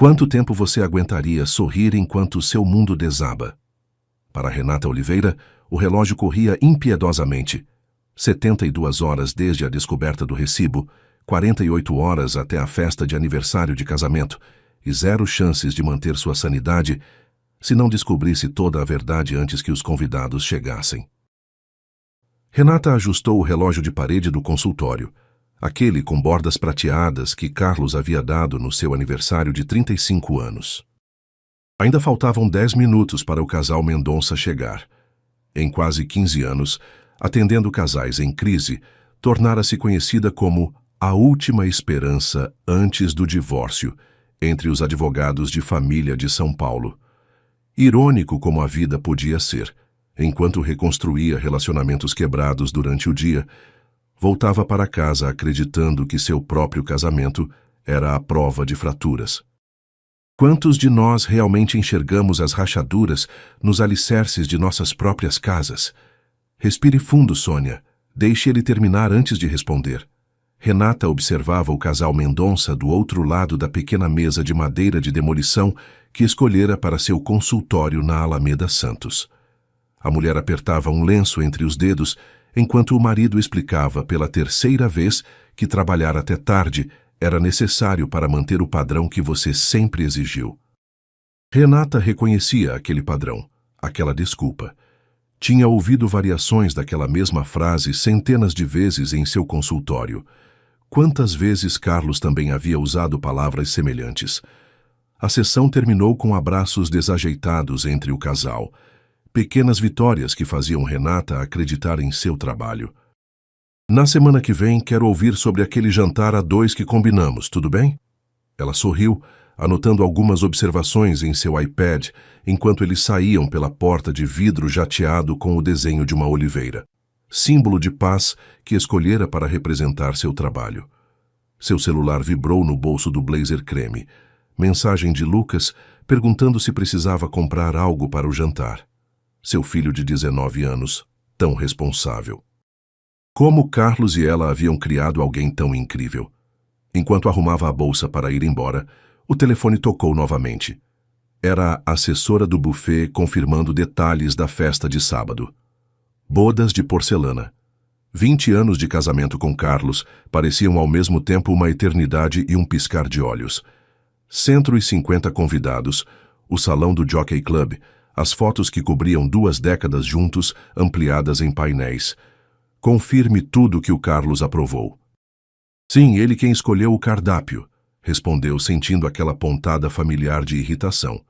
Quanto tempo você aguentaria sorrir enquanto o seu mundo desaba? Para Renata Oliveira, o relógio corria impiedosamente. 72 horas desde a descoberta do recibo, 48 horas até a festa de aniversário de casamento e 0 chances de manter sua sanidade se não descobrisse toda a verdade antes que os convidados chegassem. Renata ajustou o relógio de parede do consultório, aquele com bordas prateadas que Carlos havia dado no seu aniversário de 35 anos. Ainda faltavam 10 minutos para o casal Mendonça chegar. Em quase 15 anos, atendendo casais em crise, tornara-se conhecida como a última esperança antes do divórcio entre os advogados de família de São Paulo. Irônico como a vida podia ser, enquanto reconstruía relacionamentos quebrados durante o dia, voltava para casa acreditando que seu próprio casamento era a prova de fraturas. Quantos de nós realmente enxergamos as rachaduras nos alicerces de nossas próprias casas? Respire fundo, Sônia. Deixe ele terminar antes de responder. Renata observava o casal Mendonça do outro lado da pequena mesa de madeira de demolição que escolhera para seu consultório na Alameda Santos. A mulher apertava um lenço entre os dedos, enquanto o marido explicava pela terceira vez que trabalhar até tarde era necessário para manter o padrão que você sempre exigiu. Renata reconhecia aquele padrão, aquela desculpa. Tinha ouvido variações daquela mesma frase centenas de vezes em seu consultório. Quantas vezes Carlos também havia usado palavras semelhantes. A sessão terminou com abraços desajeitados entre o casal. Pequenas vitórias que faziam Renata acreditar em seu trabalho. Na semana que vem, quero ouvir sobre aquele jantar a 2 que combinamos, tudo bem? Ela sorriu, anotando algumas observações em seu iPad, enquanto eles saíam pela porta de vidro jateado com o desenho de uma oliveira, símbolo de paz que escolhera para representar seu trabalho. Seu celular vibrou no bolso do blazer creme. Mensagem de Lucas, perguntando se precisava comprar algo para o jantar. Seu filho de 19 anos, tão responsável. Como Carlos e ela haviam criado alguém tão incrível. Enquanto arrumava a bolsa para ir embora, o telefone tocou novamente. Era a assessora do buffet confirmando detalhes da festa de sábado. Bodas de porcelana. 20 anos de casamento com Carlos pareciam ao mesmo tempo uma eternidade e um piscar de olhos. 150 convidados, o salão do Jockey Club, as fotos que cobriam 2 décadas juntos, ampliadas em painéis. Confirme tudo que o Carlos aprovou. Sim, ele quem escolheu o cardápio, respondeu sentindo aquela pontada familiar de irritação.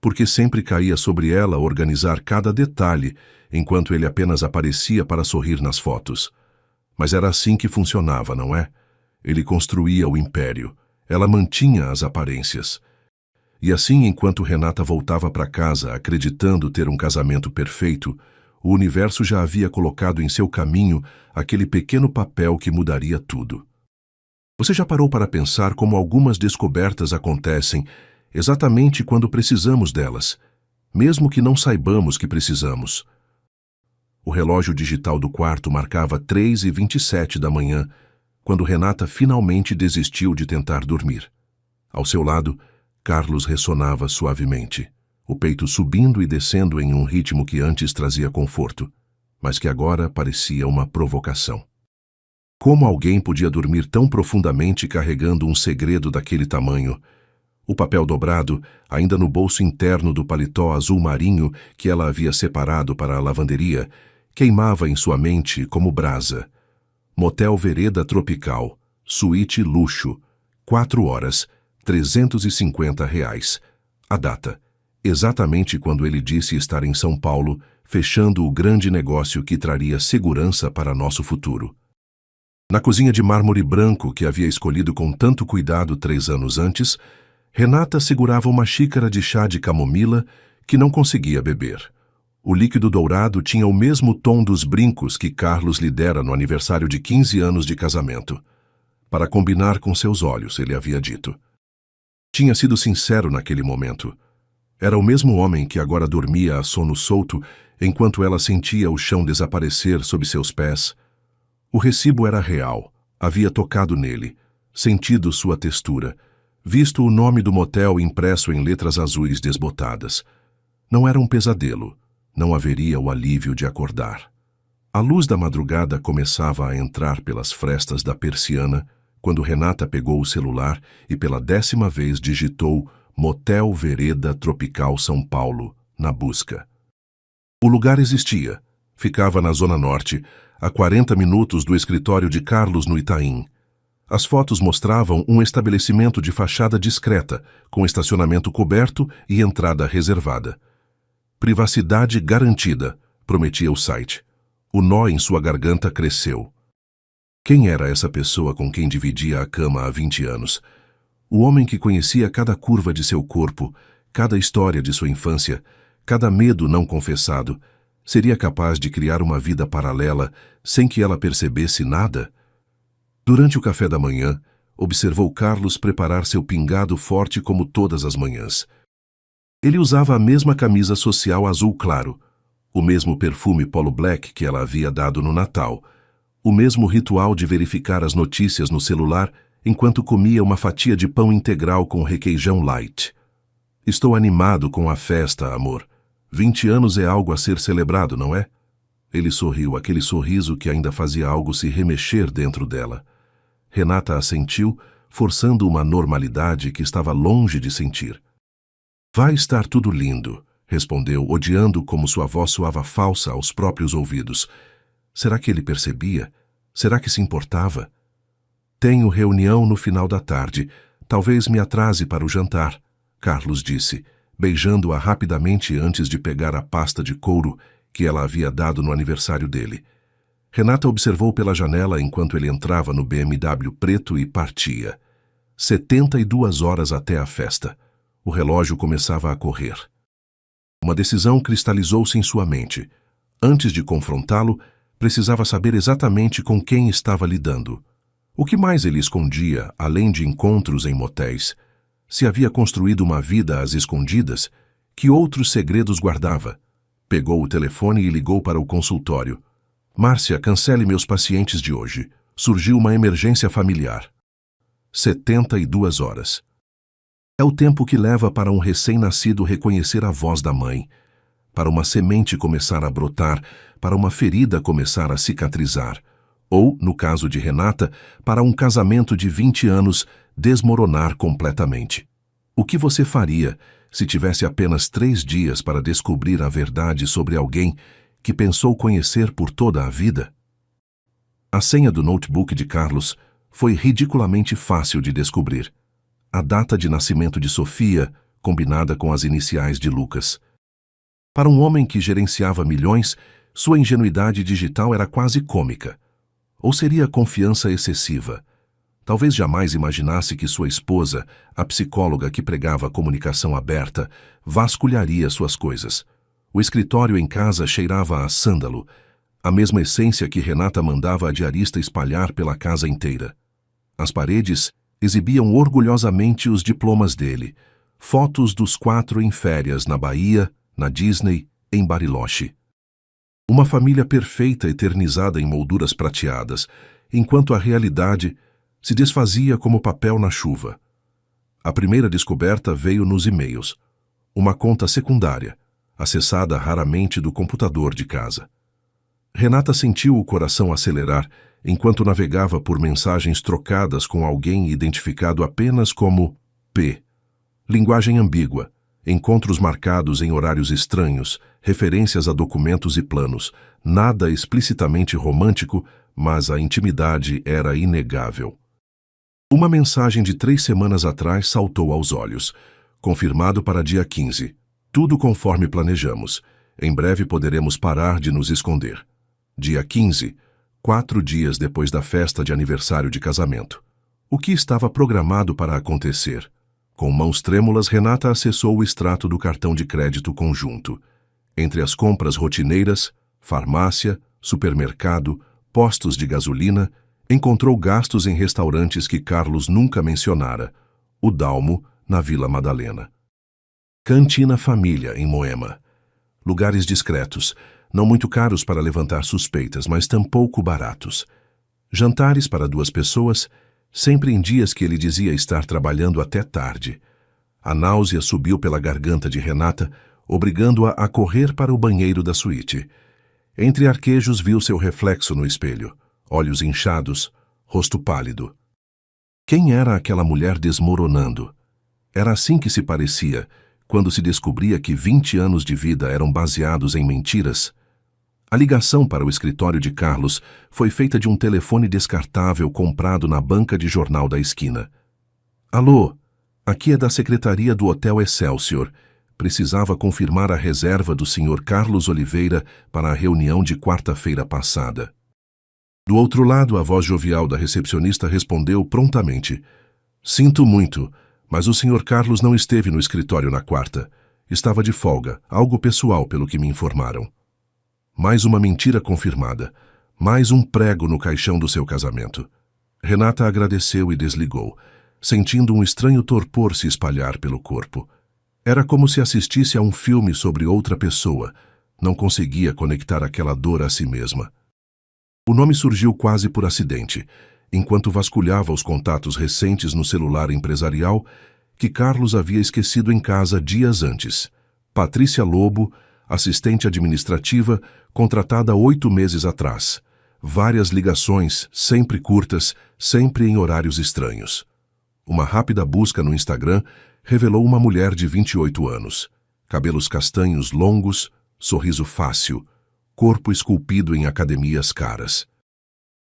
Porque sempre caía sobre ela organizar cada detalhe, enquanto ele apenas aparecia para sorrir nas fotos. Mas era assim que funcionava, não é? Ele construía o império. Ela mantinha as aparências. E assim, enquanto Renata voltava para casa acreditando ter um casamento perfeito, o universo já havia colocado em seu caminho aquele pequeno papel que mudaria tudo. Você já parou para pensar como algumas descobertas acontecem exatamente quando precisamos delas, mesmo que não saibamos que precisamos? O relógio digital do quarto marcava 3h27 da manhã, quando Renata finalmente desistiu de tentar dormir. Ao seu lado, Carlos ressonava suavemente, o peito subindo e descendo em um ritmo que antes trazia conforto, mas que agora parecia uma provocação. Como alguém podia dormir tão profundamente carregando um segredo daquele tamanho? O papel dobrado, ainda no bolso interno do paletó azul marinho que ela havia separado para a lavanderia, queimava em sua mente como brasa. Motel Vereda Tropical, suíte luxo, 4 horas, R$350. A data, exatamente quando ele disse estar em São Paulo, fechando o grande negócio que traria segurança para nosso futuro. Na cozinha de mármore branco que havia escolhido com tanto cuidado 3 anos antes, Renata segurava uma xícara de chá de camomila que não conseguia beber. O líquido dourado tinha o mesmo tom dos brincos que Carlos lhe dera no aniversário de 15 anos de casamento. Para combinar com seus olhos, ele havia dito. Tinha sido sincero naquele momento. Era o mesmo homem que agora dormia a sono solto, enquanto ela sentia o chão desaparecer sob seus pés. O recibo era real, havia tocado nele, sentido sua textura, visto o nome do motel impresso em letras azuis desbotadas. Não era um pesadelo. Não haveria o alívio de acordar. A luz da madrugada começava a entrar pelas frestas da persiana quando Renata pegou o celular e pela 10ª vez digitou Motel Vereda Tropical São Paulo na busca. O lugar existia. Ficava na Zona Norte, a 40 minutos do escritório de Carlos no Itaim. As fotos mostravam um estabelecimento de fachada discreta, com estacionamento coberto e entrada reservada. Privacidade garantida, prometia o site. O nó em sua garganta cresceu. Quem era essa pessoa com quem dividia a cama há 20 anos? O homem que conhecia cada curva de seu corpo, cada história de sua infância, cada medo não confessado, seria capaz de criar uma vida paralela sem que ela percebesse nada? Durante o café da manhã, observou Carlos preparar seu pingado forte como todas as manhãs. Ele usava a mesma camisa social azul claro, o mesmo perfume Polo Black que ela havia dado no Natal, o mesmo ritual de verificar as notícias no celular enquanto comia uma fatia de pão integral com requeijão light. Estou animado com a festa, amor. 20 anos é algo a ser celebrado, não é? Ele sorriu, aquele sorriso que ainda fazia algo se remexer dentro dela. Renata assentiu, forçando uma normalidade que estava longe de sentir. Vai estar tudo lindo, respondeu, odiando como sua voz soava falsa aos próprios ouvidos. Será que ele percebia? Será que se importava? Tenho reunião no final da tarde. Talvez me atrase para o jantar, Carlos disse, beijando-a rapidamente antes de pegar a pasta de couro que ela havia dado no aniversário dele. Renata observou pela janela enquanto ele entrava no BMW preto e partia. 72 horas até a festa. O relógio começava a correr. Uma decisão cristalizou-se em sua mente. Antes de confrontá-lo, precisava saber exatamente com quem estava lidando. O que mais ele escondia, além de encontros em motéis? Se havia construído uma vida às escondidas, que outros segredos guardava? Pegou o telefone e ligou para o consultório. Márcia, cancele meus pacientes de hoje. Surgiu uma emergência familiar. 72 horas. É o tempo que leva para um recém-nascido reconhecer a voz da mãe, para uma semente começar a brotar, para uma ferida começar a cicatrizar, ou, no caso de Renata, para um casamento de 20 anos desmoronar completamente. O que você faria se tivesse apenas 3 dias para descobrir a verdade sobre alguém que pensou conhecer por toda a vida? A senha do notebook de Carlos foi ridiculamente fácil de descobrir. A data de nascimento de Sofia, combinada com as iniciais de Lucas. Para um homem que gerenciava milhões, sua ingenuidade digital era quase cômica. Ou seria confiança excessiva? Talvez jamais imaginasse que sua esposa, a psicóloga que pregava a comunicação aberta, vasculharia suas coisas. O escritório em casa cheirava a sândalo, a mesma essência que Renata mandava a diarista espalhar pela casa inteira. As paredes exibiam orgulhosamente os diplomas dele, fotos dos 4 em férias na Bahia, na Disney, em Bariloche. Uma família perfeita eternizada em molduras prateadas, enquanto a realidade se desfazia como papel na chuva. A primeira descoberta veio nos e-mails. Uma conta secundária, acessada raramente do computador de casa. Renata sentiu o coração acelerar enquanto navegava por mensagens trocadas com alguém identificado apenas como P. Linguagem ambígua, encontros marcados em horários estranhos, referências a documentos e planos, nada explicitamente romântico, mas a intimidade era inegável. Uma mensagem de 3 semanas atrás saltou aos olhos. Confirmado para dia 15. Tudo conforme planejamos. Em breve poderemos parar de nos esconder. Dia 15, 4 dias depois da festa de aniversário de casamento. O que estava programado para acontecer? Com mãos trêmulas, Renata acessou o extrato do cartão de crédito conjunto. Entre as compras rotineiras, farmácia, supermercado, postos de gasolina, encontrou gastos em restaurantes que Carlos nunca mencionara. O Dalmo, na Vila Madalena. Cantina Família, em Moema. Lugares discretos, não muito caros para levantar suspeitas, mas tampouco baratos. Jantares para 2 pessoas, sempre em dias que ele dizia estar trabalhando até tarde. A náusea subiu pela garganta de Renata, obrigando-a a correr para o banheiro da suíte. Entre arquejos viu seu reflexo no espelho, olhos inchados, rosto pálido. Quem era aquela mulher desmoronando? Era assim que se parecia, quando se descobria que 20 anos de vida eram baseados em mentiras. A ligação para o escritório de Carlos foi feita de um telefone descartável comprado na banca de jornal da esquina. Alô, aqui é da secretaria do Hotel Excelsior. Precisava confirmar a reserva do Sr. Carlos Oliveira para a reunião de quarta-feira passada. Do outro lado, a voz jovial da recepcionista respondeu prontamente. Sinto muito, mas o Sr. Carlos não esteve no escritório na quarta. Estava de folga, algo pessoal pelo que me informaram. Mais uma mentira confirmada. Mais um prego no caixão do seu casamento. Renata agradeceu e desligou, sentindo um estranho torpor se espalhar pelo corpo. Era como se assistisse a um filme sobre outra pessoa. Não conseguia conectar aquela dor a si mesma. O nome surgiu quase por acidente, enquanto vasculhava os contatos recentes no celular empresarial que Carlos havia esquecido em casa dias antes. Patrícia Lobo, assistente administrativa, contratada 8 meses atrás. Várias ligações, sempre curtas, sempre em horários estranhos. Uma rápida busca no Instagram revelou uma mulher de 28 anos. Cabelos castanhos longos, sorriso fácil, corpo esculpido em academias caras.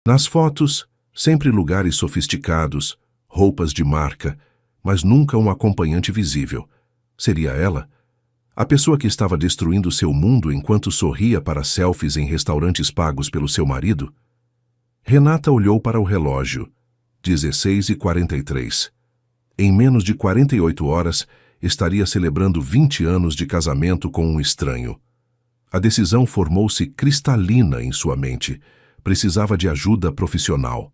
Nas fotos, sempre lugares sofisticados, roupas de marca, mas nunca um acompanhante visível. Seria ela? A pessoa que estava destruindo seu mundo enquanto sorria para selfies em restaurantes pagos pelo seu marido? Renata olhou para o relógio. 16h43. Em menos de 48 horas, estaria celebrando 20 anos de casamento com um estranho. A decisão formou-se cristalina em sua mente. Precisava de ajuda profissional.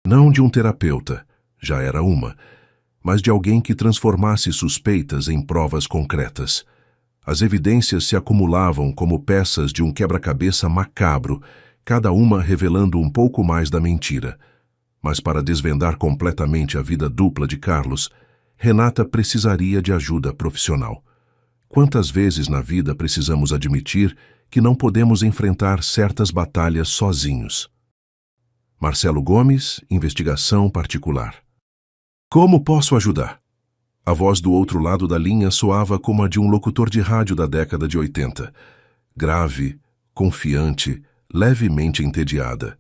Não de um terapeuta, já era uma, mas de alguém que transformasse suspeitas em provas concretas. As evidências se acumulavam como peças de um quebra-cabeça macabro, cada uma revelando um pouco mais da mentira. Mas para desvendar completamente a vida dupla de Carlos, Renata precisaria de ajuda profissional. Quantas vezes na vida precisamos admitir que não podemos enfrentar certas batalhas sozinhos? Marcelo Gomes, investigação particular. Como posso ajudar? A voz do outro lado da linha soava como a de um locutor de rádio da década de 80. Grave, confiante, levemente entediada.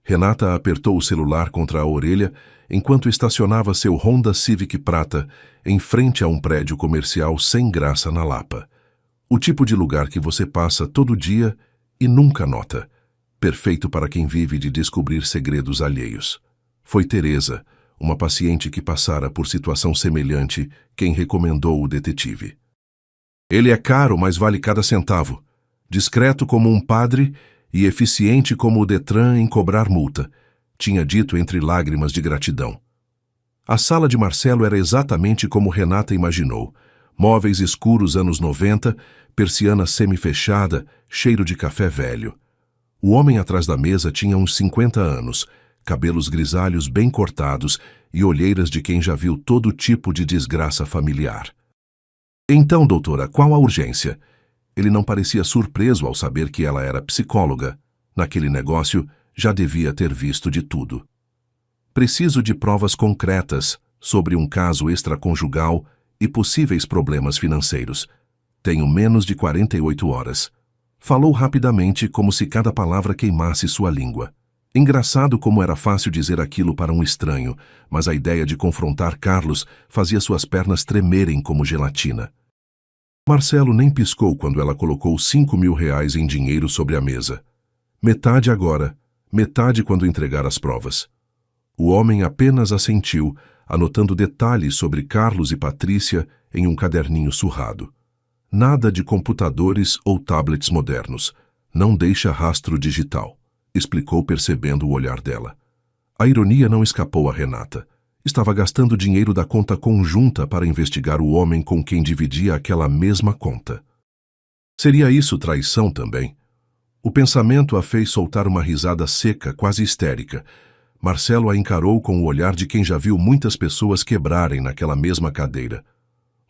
Renata apertou o celular contra a orelha enquanto estacionava seu Honda Civic prata em frente a um prédio comercial sem graça na Lapa. O tipo de lugar que você passa todo dia e nunca nota. Perfeito para quem vive de descobrir segredos alheios. Foi Teresa, uma paciente que passara por situação semelhante, quem recomendou o detetive. Ele é caro, mas vale cada centavo. Discreto como um padre e eficiente como o Detran em cobrar multa, tinha dito entre lágrimas de gratidão. A sala de Marcelo era exatamente como Renata imaginou. Móveis escuros anos 90, persiana semi-fechada, cheiro de café velho. O homem atrás da mesa tinha uns 50 anos, cabelos grisalhos bem cortados e olheiras de quem já viu todo tipo de desgraça familiar. Então, doutora, qual a urgência? Ele não parecia surpreso ao saber que ela era psicóloga. Naquele negócio, já devia ter visto de tudo. Preciso de provas concretas sobre um caso extraconjugal e possíveis problemas financeiros. Tenho menos de 48 horas. Falou rapidamente como se cada palavra queimasse sua língua. Engraçado como era fácil dizer aquilo para um estranho, mas a ideia de confrontar Carlos fazia suas pernas tremerem como gelatina. Marcelo nem piscou quando ela colocou R$ 5.000 em dinheiro sobre a mesa. Metade agora, metade quando entregar as provas. O homem apenas assentiu, anotando detalhes sobre Carlos e Patrícia em um caderninho surrado. Nada de computadores ou tablets modernos. Não deixa rastro digital, explicou percebendo o olhar dela. A ironia não escapou a Renata. Estava gastando dinheiro da conta conjunta para investigar o homem com quem dividia aquela mesma conta. Seria isso traição também? O pensamento a fez soltar uma risada seca, quase histérica, Marcelo a encarou com o olhar de quem já viu muitas pessoas quebrarem naquela mesma cadeira.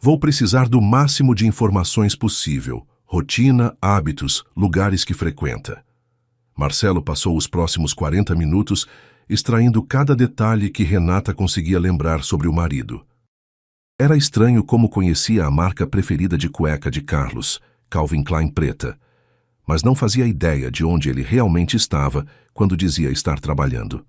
Vou precisar do máximo de informações possível: rotina, hábitos, lugares que frequenta. Marcelo passou os próximos 40 minutos extraindo cada detalhe que Renata conseguia lembrar sobre o marido. Era estranho como conhecia a marca preferida de cueca de Carlos, Calvin Klein preta, mas não fazia ideia de onde ele realmente estava quando dizia estar trabalhando.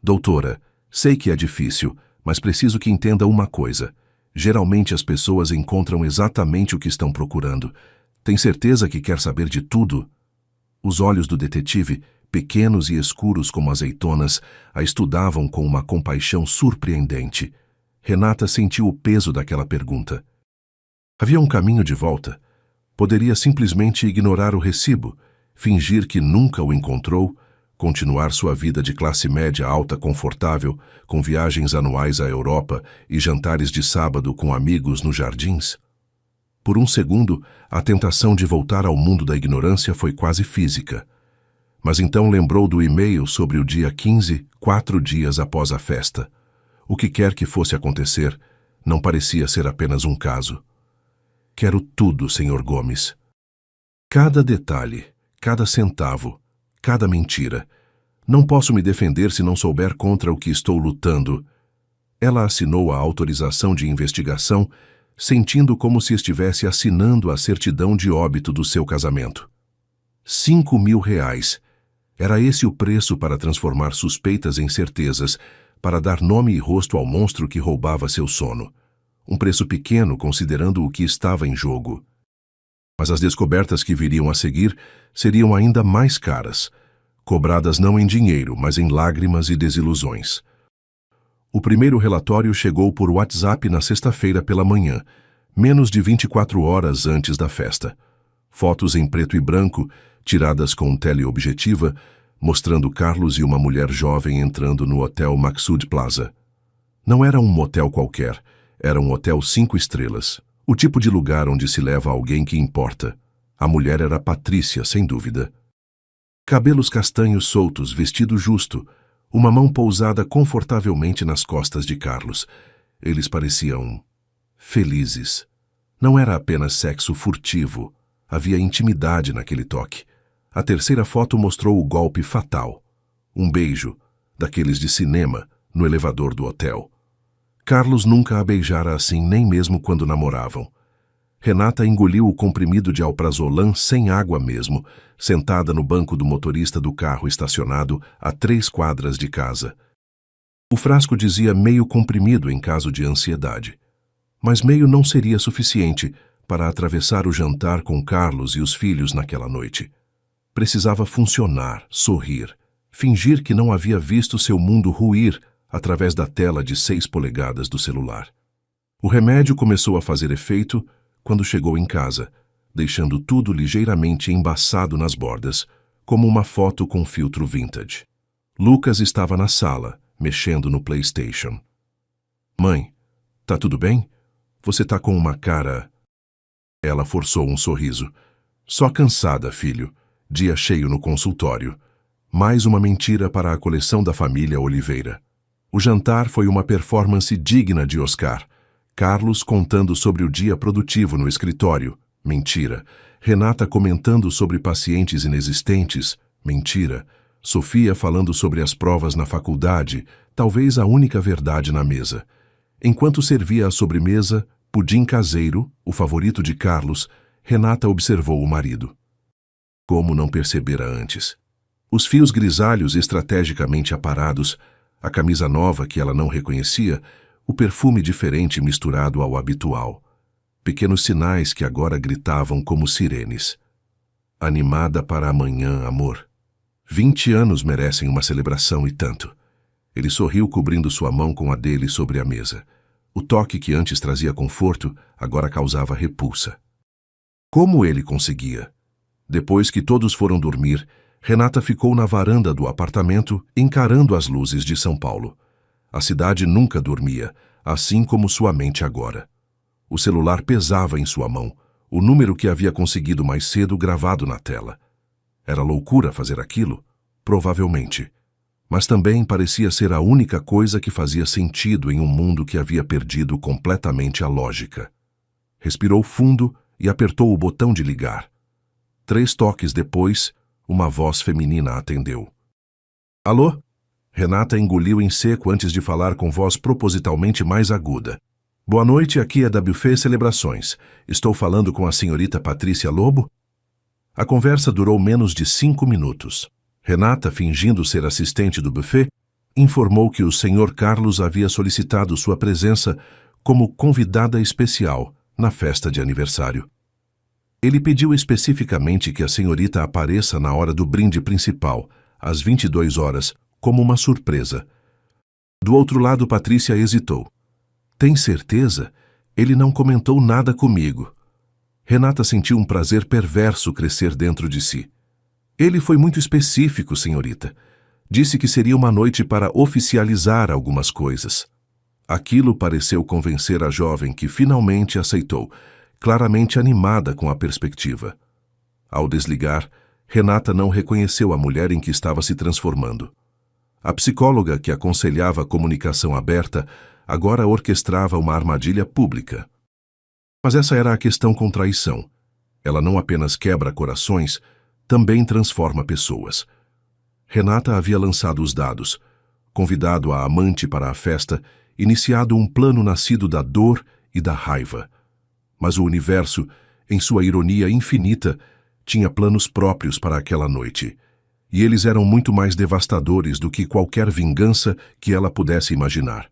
Doutora, sei que é difícil, mas preciso que entenda uma coisa. Geralmente as pessoas encontram exatamente o que estão procurando. Tem certeza que quer saber de tudo? Os olhos do detetive, pequenos e escuros como azeitonas, a estudavam com uma compaixão surpreendente. Renata sentiu o peso daquela pergunta. Havia um caminho de volta. Poderia simplesmente ignorar o recibo, fingir que nunca o encontrou, continuar sua vida de classe média alta confortável, com viagens anuais à Europa e jantares de sábado com amigos nos jardins. Por um segundo, a tentação de voltar ao mundo da ignorância foi quase física. Mas então lembrou do e-mail sobre o dia 15, 4 dias após a festa. O que quer que fosse acontecer, não parecia ser apenas um caso. Quero tudo, Sr. Gomes. Cada detalhe, cada centavo, cada mentira. Não posso me defender se não souber contra o que estou lutando. Ela assinou a autorização de investigação, sentindo como se estivesse assinando a certidão de óbito do seu casamento. R$5.000. Era esse o preço para transformar suspeitas em certezas, para dar nome e rosto ao monstro que roubava seu sono. Um preço pequeno considerando o que estava em jogo. Mas as descobertas que viriam a seguir seriam ainda mais caras, cobradas não em dinheiro, mas em lágrimas e desilusões. O primeiro relatório chegou por WhatsApp na sexta-feira pela manhã, menos de 24 horas antes da festa. Fotos em preto e branco, tiradas com teleobjetiva, mostrando Carlos e uma mulher jovem entrando no hotel Maxud Plaza. Não era um motel qualquer, era um hotel 5 estrelas, o tipo de lugar onde se leva alguém que importa. A mulher era Patrícia, sem dúvida. Cabelos castanhos soltos, vestido justo, uma mão pousada confortavelmente nas costas de Carlos. Eles pareciam felizes. Não era apenas sexo furtivo, havia intimidade naquele toque. A terceira foto mostrou o golpe fatal. Um beijo, daqueles de cinema, no elevador do hotel. Carlos nunca a beijara assim, nem mesmo quando namoravam. Renata engoliu o comprimido de alprazolam sem água mesmo, sentada no banco do motorista do carro estacionado a 3 quadras de casa. O frasco dizia meio comprimido em caso de ansiedade. Mas meio não seria suficiente para atravessar o jantar com Carlos e os filhos naquela noite. Precisava funcionar, sorrir, fingir que não havia visto seu mundo ruir através da tela de 6 polegadas do celular. O remédio começou a fazer efeito quando chegou em casa, deixando tudo ligeiramente embaçado nas bordas, como uma foto com filtro vintage. Lucas estava na sala, mexendo no PlayStation. Mãe, tá tudo bem? Você tá com uma cara... Ela forçou um sorriso. Só cansada, filho. Dia cheio no consultório. Mais uma mentira para a coleção da família Oliveira. O jantar foi uma performance digna de Oscar. Carlos contando sobre o dia produtivo no escritório. Mentira. Renata comentando sobre pacientes inexistentes. Mentira. Sofia falando sobre as provas na faculdade, talvez a única verdade na mesa. Enquanto servia a sobremesa, pudim caseiro, o favorito de Carlos, Renata observou o marido. Como não percebera antes? Os fios grisalhos estrategicamente aparados, a camisa nova que ela não reconhecia, o perfume diferente misturado ao habitual. Pequenos sinais que agora gritavam como sirenes. Animada para amanhã, amor. 20 anos merecem uma celebração e tanto. Ele sorriu cobrindo sua mão com a dele sobre a mesa. O toque que antes trazia conforto, agora causava repulsa. Como ele conseguia? Depois que todos foram dormir, Renata ficou na varanda do apartamento, encarando as luzes de São Paulo. A cidade nunca dormia, assim como sua mente agora. O celular pesava em sua mão, o número que havia conseguido mais cedo gravado na tela. Era loucura fazer aquilo? Provavelmente. mas também parecia ser a única coisa que fazia sentido em um mundo que havia perdido completamente a lógica. Respirou fundo e apertou o botão de ligar. 3 toques depois, uma voz feminina atendeu. Alô? Renata engoliu em seco antes de falar com voz propositalmente mais aguda. Boa noite, aqui é da Buffet Celebrações. Estou falando com a senhorita Patrícia Lobo? A conversa durou menos de 5 minutos. Renata, fingindo ser assistente do buffet, informou que o Sr. Carlos havia solicitado sua presença como convidada especial na festa de aniversário. Ele pediu especificamente que a senhorita apareça na hora do brinde principal, às 22 horas, como uma surpresa. Do outro lado, Patrícia hesitou. Tem certeza? Ele não comentou nada comigo. Renata sentiu um prazer perverso crescer dentro de si. Ele foi muito específico, senhorita. Disse que seria uma noite para oficializar algumas coisas. Aquilo pareceu convencer a jovem, que finalmente aceitou, claramente animada com a perspectiva. Ao desligar, Renata não reconheceu a mulher em que estava se transformando. A psicóloga que aconselhava a comunicação aberta agora orquestrava uma armadilha pública. Mas essa era a questão com traição. Ela não apenas quebra corações, também transforma pessoas. Renata havia lançado os dados, convidado a amante para a festa, iniciado um plano nascido da dor e da raiva. Mas o universo, em sua ironia infinita, tinha planos próprios para aquela noite, e eles eram muito mais devastadores do que qualquer vingança que ela pudesse imaginar.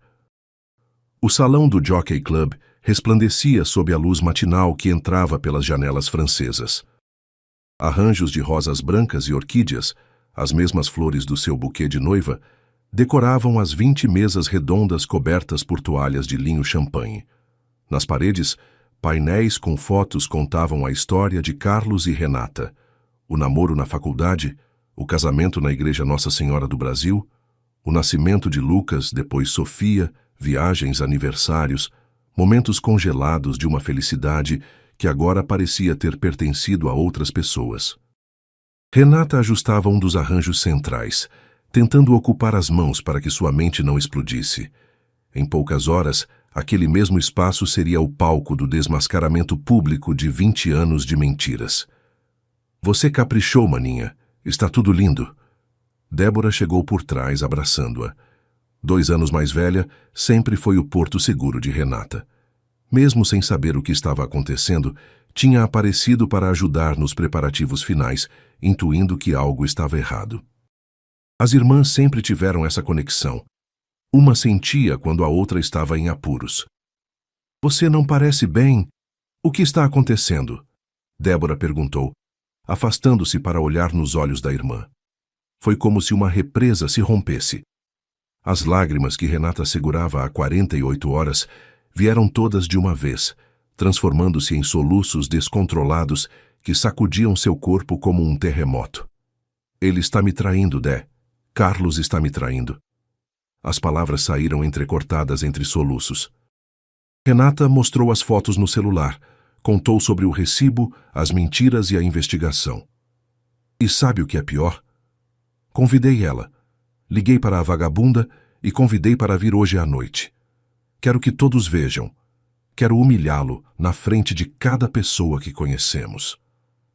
O salão do Jockey Club resplandecia sob a luz matinal que entrava pelas janelas francesas. Arranjos de rosas brancas e orquídeas, as mesmas flores do seu buquê de noiva, decoravam as 20 mesas redondas cobertas por toalhas de linho champanhe. Nas paredes, painéis com fotos contavam a história de Carlos e Renata, o namoro na faculdade, o casamento na Igreja Nossa Senhora do Brasil, o nascimento de Lucas, depois Sofia, viagens, aniversários, momentos congelados de uma felicidade que agora parecia ter pertencido a outras pessoas. Renata ajustava um dos arranjos centrais, tentando ocupar as mãos para que sua mente não explodisse. Em poucas horas, aquele mesmo espaço seria o palco do desmascaramento público de 20 anos de mentiras. Você caprichou, maninha. Está tudo lindo. Débora chegou por trás, abraçando-a. 2 anos mais velha, sempre foi o porto seguro de Renata. Mesmo sem saber o que estava acontecendo, tinha aparecido para ajudar nos preparativos finais, intuindo que algo estava errado. As irmãs sempre tiveram essa conexão. Uma sentia quando a outra estava em apuros. Você não parece bem. O que está acontecendo? Débora perguntou, afastando-se para olhar nos olhos da irmã. Foi como se uma represa se rompesse. As lágrimas que Renata segurava há 48 horas vieram todas de uma vez, transformando-se em soluços descontrolados que sacudiam seu corpo como um terremoto. Ele está me traindo, Dé. Carlos está me traindo. As palavras saíram entrecortadas entre soluços. Renata mostrou as fotos no celular, contou sobre o recibo, as mentiras e a investigação. E sabe o que é pior? Convidei ela. Liguei para a vagabunda e convidei para vir hoje à noite. Quero que todos vejam. Quero humilhá-lo na frente de cada pessoa que conhecemos.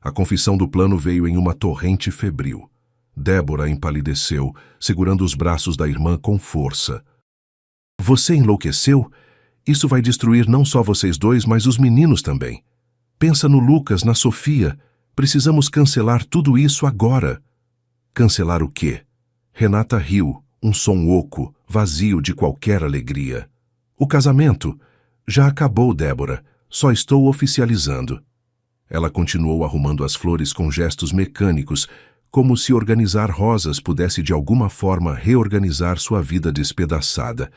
A confissão do plano veio em uma torrente febril. Débora empalideceu, segurando os braços da irmã com força. Você enlouqueceu? Isso vai destruir não só vocês dois, mas os meninos também. Pensa no Lucas, na Sofia. Precisamos cancelar tudo isso agora. Cancelar o quê? Renata riu, um som oco, vazio de qualquer alegria. O casamento? Já acabou, Débora. Só estou oficializando. Ela continuou arrumando as flores com gestos mecânicos, como se organizar rosas pudesse de alguma forma reorganizar sua vida despedaçada.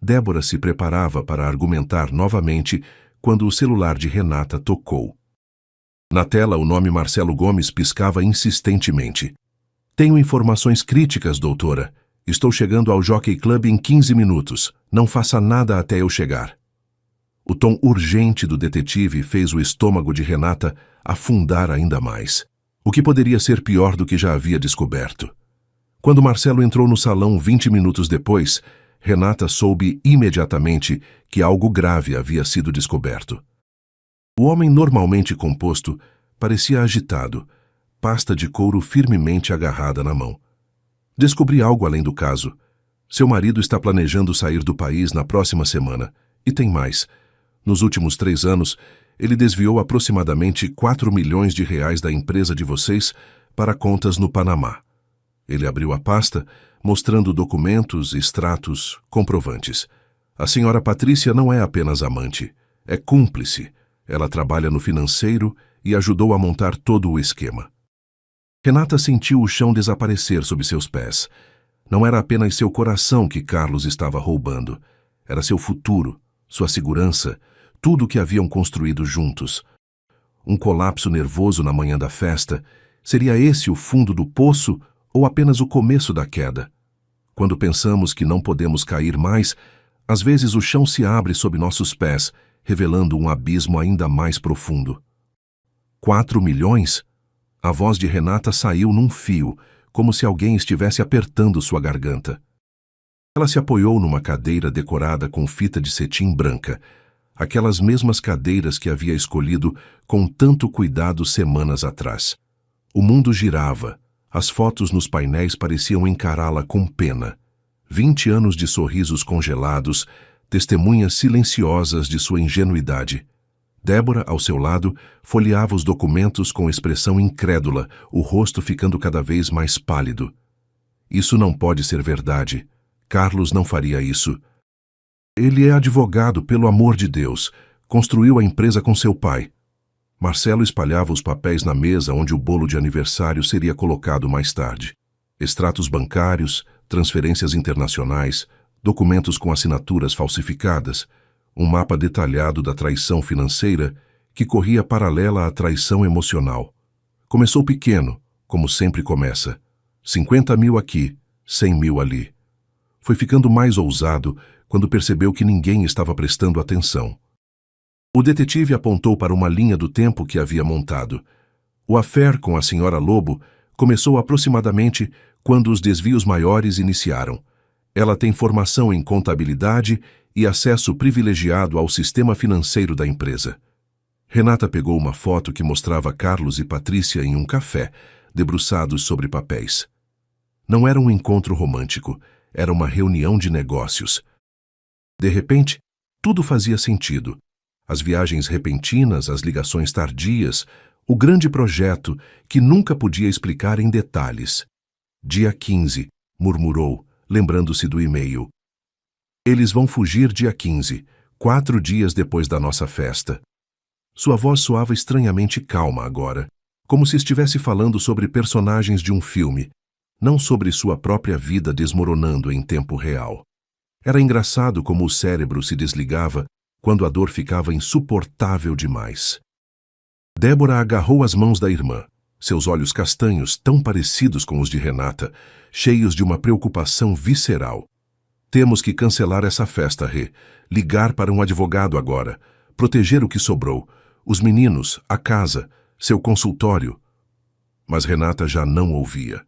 Débora se preparava para argumentar novamente quando o celular de Renata tocou. Na tela, o nome Marcelo Gomes piscava insistentemente. Tenho informações críticas, doutora. Estou chegando ao Jockey Club em 15 minutos. Não faça nada até eu chegar. O tom urgente do detetive fez o estômago de Renata afundar ainda mais. O que poderia ser pior do que já havia descoberto? Quando Marcelo entrou no salão 20 minutos depois, Renata soube imediatamente que algo grave havia sido descoberto. O homem normalmente composto parecia agitado, pasta de couro firmemente agarrada na mão. Descobri algo além do caso. Seu marido está planejando sair do país na próxima semana. E tem mais. Nos últimos 3 anos, ele desviou aproximadamente 4 milhões de reais da empresa de vocês para contas no Panamá. Ele abriu a pasta, mostrando documentos, extratos, comprovantes. A senhora Patrícia não é apenas amante, é cúmplice. Ela trabalha no financeiro e ajudou a montar todo o esquema. Renata sentiu o chão desaparecer sob seus pés. Não era apenas seu coração que Carlos estava roubando. Era seu futuro, sua segurança, tudo o que haviam construído juntos. Um colapso nervoso na manhã da festa. Seria esse o fundo do poço ou apenas o começo da queda? Quando pensamos que não podemos cair mais, às vezes o chão se abre sob nossos pés, revelando um abismo ainda mais profundo. 4 milhões? A voz de Renata saiu num fio, como se alguém estivesse apertando sua garganta. Ela se apoiou numa cadeira decorada com fita de cetim branca, aquelas mesmas cadeiras que havia escolhido com tanto cuidado semanas atrás. O mundo girava, as fotos nos painéis pareciam encará-la com pena. 20 anos de sorrisos congelados, testemunhas silenciosas de sua ingenuidade. Débora, ao seu lado, folheava os documentos com expressão incrédula, o rosto ficando cada vez mais pálido. Isso não pode ser verdade. Carlos não faria isso. Ele é advogado, pelo amor de Deus. Construiu a empresa com seu pai. Marcelo espalhava os papéis na mesa onde o bolo de aniversário seria colocado mais tarde. Extratos bancários, transferências internacionais, documentos com assinaturas falsificadas, um mapa detalhado da traição financeira que corria paralela à traição emocional. Começou pequeno, como sempre começa. 50 mil aqui, 100 mil ali. Foi ficando mais ousado quando percebeu que ninguém estava prestando atenção. O detetive apontou para uma linha do tempo que havia montado. O affair com a senhora Lobo começou aproximadamente quando os desvios maiores iniciaram. Ela tem formação em contabilidade e acesso privilegiado ao sistema financeiro da empresa. Renata pegou uma foto que mostrava Carlos e Patrícia em um café, debruçados sobre papéis. Não era um encontro romântico, era uma reunião de negócios. De repente, tudo fazia sentido. As viagens repentinas, as ligações tardias, o grande projeto que nunca podia explicar em detalhes. Dia 15, murmurou, lembrando-se do e-mail. Eles vão fugir dia 15, 4 dias depois da nossa festa. Sua voz soava estranhamente calma agora, como se estivesse falando sobre personagens de um filme, não sobre sua própria vida desmoronando em tempo real. Era engraçado como o cérebro se desligava quando a dor ficava insuportável demais. Débora agarrou as mãos da irmã, seus olhos castanhos tão parecidos com os de Renata, cheios de uma preocupação visceral. Temos que cancelar essa festa, Rê. Ligar para um advogado agora. Proteger o que sobrou. Os meninos, a casa, seu consultório. Mas Renata já não ouvia.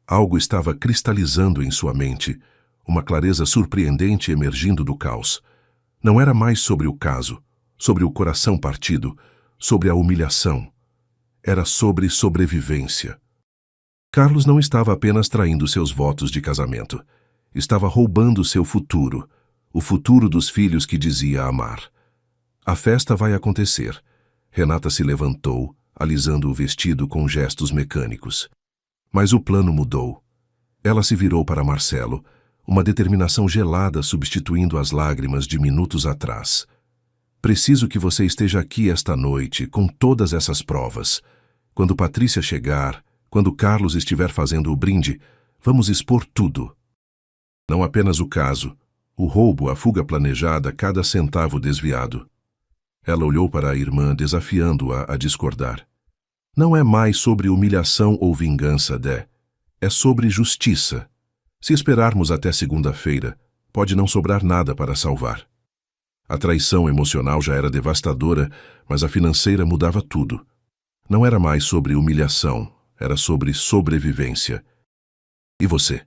Algo estava cristalizando em sua mente, uma clareza surpreendente emergindo do caos. Não era mais sobre o caso, sobre o coração partido, sobre a humilhação. Era sobre sobrevivência. Carlos não estava apenas traindo seus votos de casamento. Estava roubando seu futuro, o futuro dos filhos que dizia amar. A festa vai acontecer. Renata se levantou, alisando o vestido com gestos mecânicos. Mas o plano mudou. Ela se virou para Marcelo, uma determinação gelada substituindo as lágrimas de minutos atrás. Preciso que você esteja aqui esta noite, com todas essas provas. Quando Patrícia chegar, quando Carlos estiver fazendo o brinde, vamos expor tudo. Não apenas o caso, o roubo, a fuga planejada, cada centavo desviado. Ela olhou para a irmã, desafiando-a a discordar. Não é mais sobre humilhação ou vingança, Dé. É sobre justiça. Se esperarmos até segunda-feira, pode não sobrar nada para salvar. A traição emocional já era devastadora, mas a financeira mudava tudo. Não era mais sobre humilhação, era sobre sobrevivência. E você?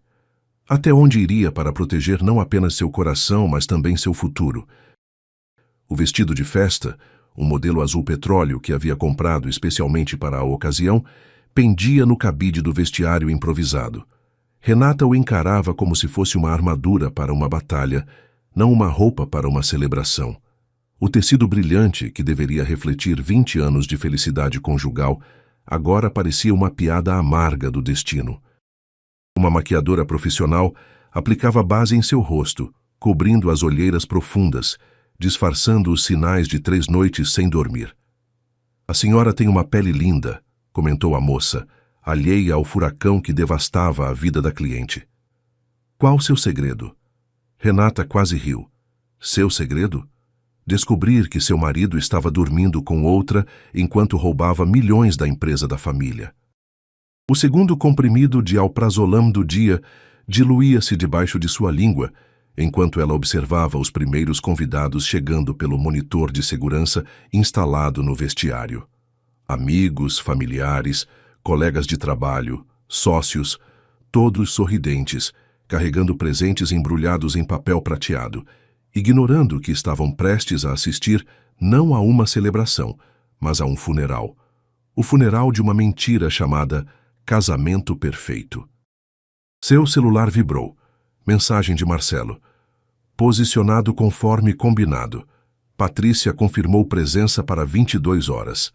Até onde iria para proteger não apenas seu coração, mas também seu futuro? O vestido de festa, um modelo azul petróleo que havia comprado especialmente para a ocasião, pendia no cabide do vestiário improvisado. Renata o encarava como se fosse uma armadura para uma batalha, não uma roupa para uma celebração. O tecido brilhante, que deveria refletir 20 anos de felicidade conjugal, agora parecia uma piada amarga do destino. Uma maquiadora profissional aplicava base em seu rosto, cobrindo as olheiras profundas, disfarçando os sinais de 3 noites sem dormir. A senhora tem uma pele linda, comentou a moça, alheia ao furacão que devastava a vida da cliente. Qual seu segredo? Renata quase riu. Seu segredo? Descobrir que seu marido estava dormindo com outra enquanto roubava milhões da empresa da família. O segundo comprimido de alprazolam do dia diluía-se debaixo de sua língua, enquanto ela observava os primeiros convidados chegando pelo monitor de segurança instalado no vestiário. Amigos, familiares, colegas de trabalho, sócios, todos sorridentes, carregando presentes embrulhados em papel prateado, ignorando que estavam prestes a assistir não a uma celebração, mas a um funeral. O funeral de uma mentira chamada casamento perfeito. Seu celular vibrou. Mensagem de Marcelo. Posicionado conforme combinado. Patrícia confirmou presença para 22 horas.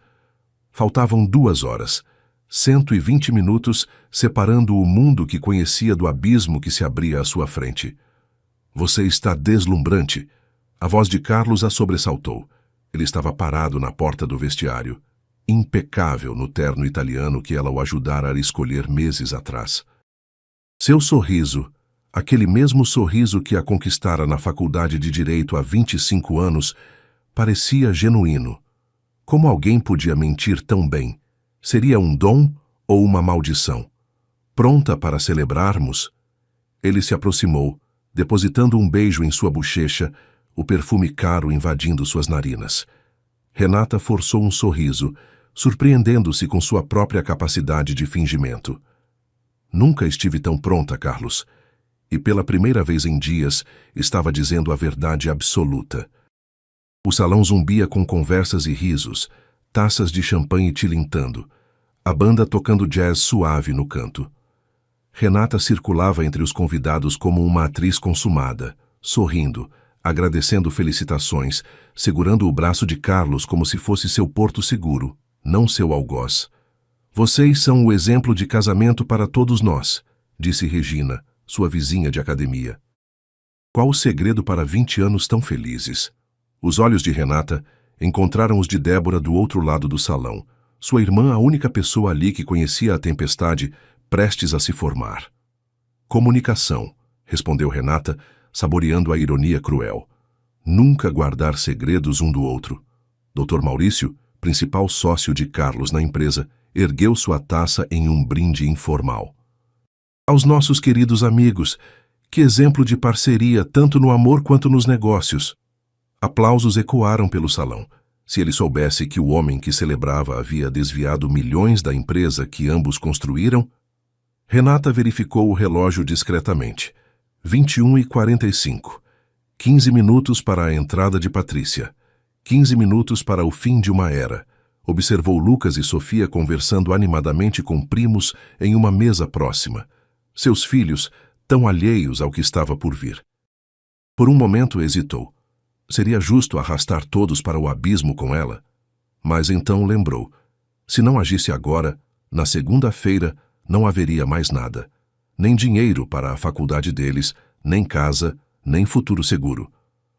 Faltavam 2 horas. 120 minutos separando o mundo que conhecia do abismo que se abria à sua frente. Você está deslumbrante. A voz de Carlos a sobressaltou. Ele estava parado na porta do vestiário, impecável no terno italiano que ela o ajudara a escolher meses atrás. Seu sorriso, aquele mesmo sorriso que a conquistara na faculdade de Direito há 25 anos, parecia genuíno. Como alguém podia mentir tão bem? Seria um dom ou uma maldição? Pronta para celebrarmos? Ele se aproximou, depositando um beijo em sua bochecha, o perfume caro invadindo suas narinas. Renata forçou um sorriso, surpreendendo-se com sua própria capacidade de fingimento. Nunca estive tão pronta, Carlos. E pela primeira vez em dias, estava dizendo a verdade absoluta. O salão zumbia com conversas e risos, taças de champanhe tilintando, a banda tocando jazz suave no canto. Renata circulava entre os convidados como uma atriz consumada, sorrindo, agradecendo felicitações, segurando o braço de Carlos como se fosse seu porto seguro, não seu algoz. Vocês são o exemplo de casamento para todos nós, disse Regina, sua vizinha de academia. Qual o segredo para 20 anos tão felizes? Os olhos de Renata encontraram os de Débora do outro lado do salão, sua irmã a única pessoa ali que conhecia a tempestade prestes a se formar. Comunicação, respondeu Renata, saboreando a ironia cruel. Nunca guardar segredos um do outro. Dr. Maurício, principal sócio de Carlos na empresa, ergueu sua taça em um brinde informal. Aos nossos queridos amigos, que exemplo de parceria tanto no amor quanto nos negócios. Aplausos ecoaram pelo salão. Se ele soubesse que o homem que celebrava havia desviado milhões da empresa que ambos construíram... Renata verificou o relógio discretamente. 21h45. 15 minutos para a entrada de Patrícia. 15 minutos para o fim de uma era. Observou Lucas e Sofia conversando animadamente com primos em uma mesa próxima. Seus filhos, tão alheios ao que estava por vir. Por um momento hesitou. Seria justo arrastar todos para o abismo com ela? Mas então lembrou. Se não agisse agora, na segunda-feira, não haveria mais nada. Nem dinheiro para a faculdade deles, nem casa, nem futuro seguro.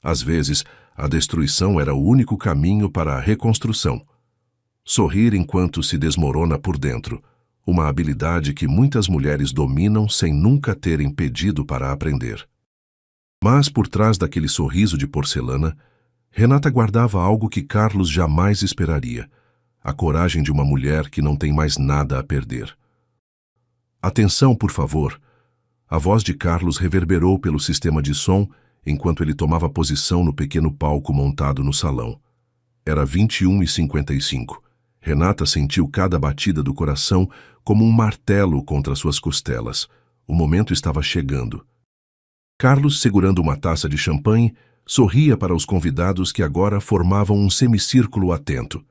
Às vezes, a destruição era o único caminho para a reconstrução. Sorrir enquanto se desmorona por dentro, uma habilidade que muitas mulheres dominam sem nunca terem pedido para aprender. Mas por trás daquele sorriso de porcelana, Renata guardava algo que Carlos jamais esperaria: a coragem de uma mulher que não tem mais nada a perder. Atenção, por favor. A voz de Carlos reverberou pelo sistema de som enquanto ele tomava posição no pequeno palco montado no salão. Era 21h55. Renata sentiu cada batida do coração como um martelo contra suas costelas. O momento estava chegando. Carlos, segurando uma taça de champanhe, sorria para os convidados que agora formavam um semicírculo atento.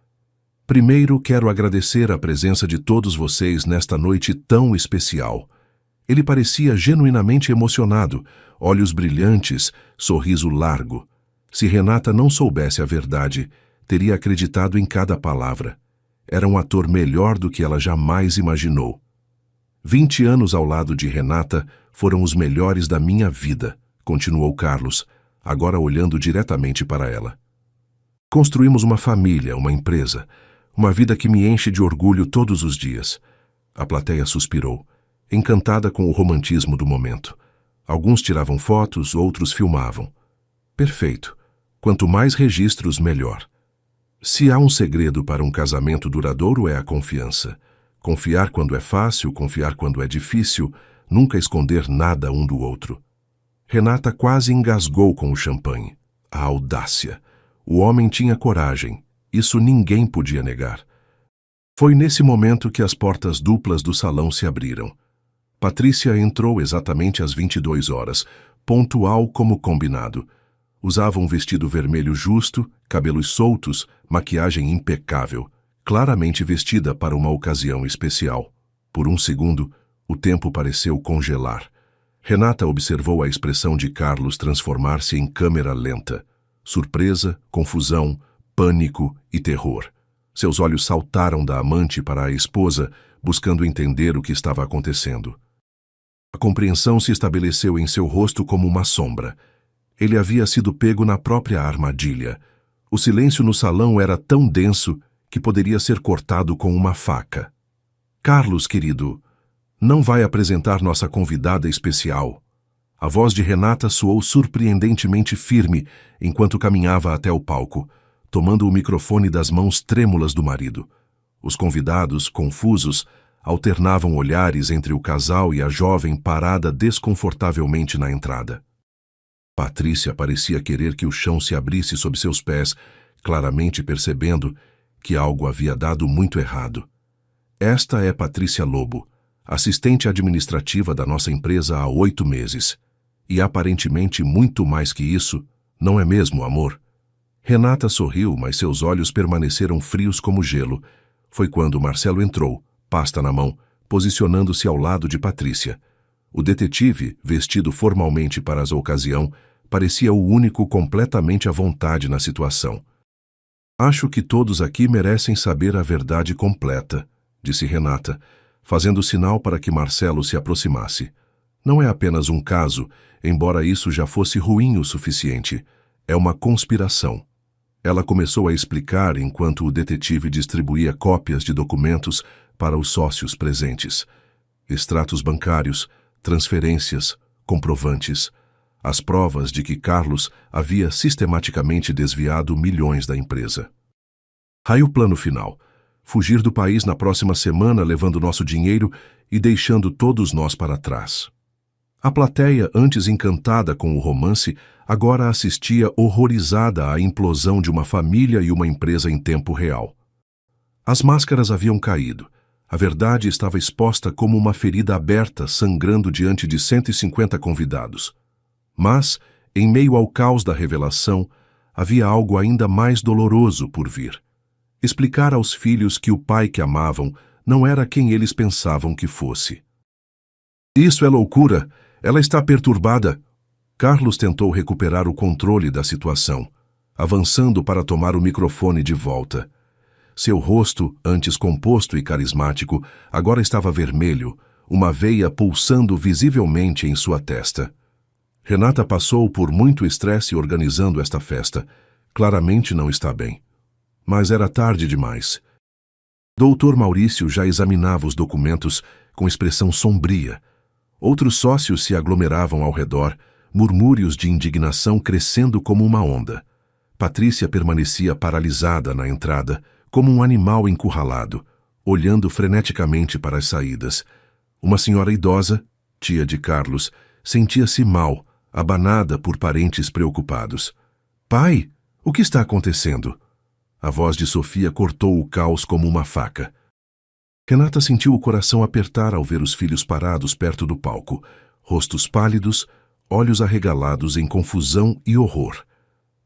Primeiro, quero agradecer a presença de todos vocês nesta noite tão especial. Ele parecia genuinamente emocionado, olhos brilhantes, sorriso largo. Se Renata não soubesse a verdade, teria acreditado em cada palavra. Era um ator melhor do que ela jamais imaginou. 20 anos ao lado de Renata foram os melhores da minha vida, continuou Carlos, agora olhando diretamente para ela. Construímos uma família, uma empresa, uma vida que me enche de orgulho todos os dias. A plateia suspirou, encantada com o romantismo do momento. Alguns tiravam fotos, outros filmavam. Perfeito. Quanto mais registros, melhor. Se há um segredo para um casamento duradouro é a confiança. Confiar quando é fácil, confiar quando é difícil, nunca esconder nada um do outro. Renata quase engasgou com o champanhe. A audácia. O homem tinha coragem. Isso ninguém podia negar. Foi nesse momento que as portas duplas do salão se abriram. Patrícia entrou exatamente às 22 horas, pontual como combinado. Usava um vestido vermelho justo, cabelos soltos, maquiagem impecável, claramente vestida para uma ocasião especial. Por um segundo, o tempo pareceu congelar. Renata observou a expressão de Carlos transformar-se em câmera lenta. Surpresa, confusão, pânico e terror. Seus olhos saltaram da amante para a esposa, buscando entender o que estava acontecendo. A compreensão se estabeleceu em seu rosto como uma sombra. Ele havia sido pego na própria armadilha. O silêncio no salão era tão denso que poderia ser cortado com uma faca. Carlos, querido, não vai apresentar nossa convidada especial. A voz de Renata soou surpreendentemente firme enquanto caminhava até o palco, tomando o microfone das mãos trêmulas do marido. Os convidados, confusos, alternavam olhares entre o casal e a jovem parada desconfortavelmente na entrada. Patrícia parecia querer que o chão se abrisse sob seus pés, claramente percebendo que algo havia dado muito errado. Esta é Patrícia Lobo, assistente administrativa da nossa empresa há 8 meses. E aparentemente muito mais que isso, não é mesmo, amor? Renata sorriu, mas seus olhos permaneceram frios como gelo. Foi quando Marcelo entrou, pasta na mão, posicionando-se ao lado de Patrícia. O detetive, vestido formalmente para a ocasião, parecia o único completamente à vontade na situação. Acho que todos aqui merecem saber a verdade completa, disse Renata, fazendo sinal para que Marcelo se aproximasse. Não é apenas um caso, embora isso já fosse ruim o suficiente. É uma conspiração. Ela começou a explicar enquanto o detetive distribuía cópias de documentos para os sócios presentes. Extratos bancários, transferências, comprovantes. As provas de que Carlos havia sistematicamente desviado milhões da empresa. Aí o plano final. Fugir do país na próxima semana levando nosso dinheiro e deixando todos nós para trás. A plateia, antes encantada com o romance, agora assistia horrorizada à implosão de uma família e uma empresa em tempo real. As máscaras haviam caído. A verdade estava exposta como uma ferida aberta, sangrando diante de 150 convidados. Mas, em meio ao caos da revelação, havia algo ainda mais doloroso por vir. Explicar aos filhos que o pai que amavam não era quem eles pensavam que fosse. Isso é loucura! Ela está perturbada. Carlos tentou recuperar o controle da situação, avançando para tomar o microfone de volta. Seu rosto, antes composto e carismático, agora estava vermelho, uma veia pulsando visivelmente em sua testa. Renata passou por muito estresse organizando esta festa. Claramente não está bem. Mas era tarde demais. Doutor Maurício já examinava os documentos com expressão sombria. Outros sócios se aglomeravam ao redor, murmúrios de indignação crescendo como uma onda. Patrícia permanecia paralisada na entrada, como um animal encurralado, olhando freneticamente para as saídas. Uma senhora idosa, tia de Carlos, sentia-se mal, abanada por parentes preocupados. Pai, o que está acontecendo? A voz de Sofia cortou o caos como uma faca. Renata sentiu o coração apertar ao ver os filhos parados perto do palco, rostos pálidos, olhos arregalados em confusão e horror.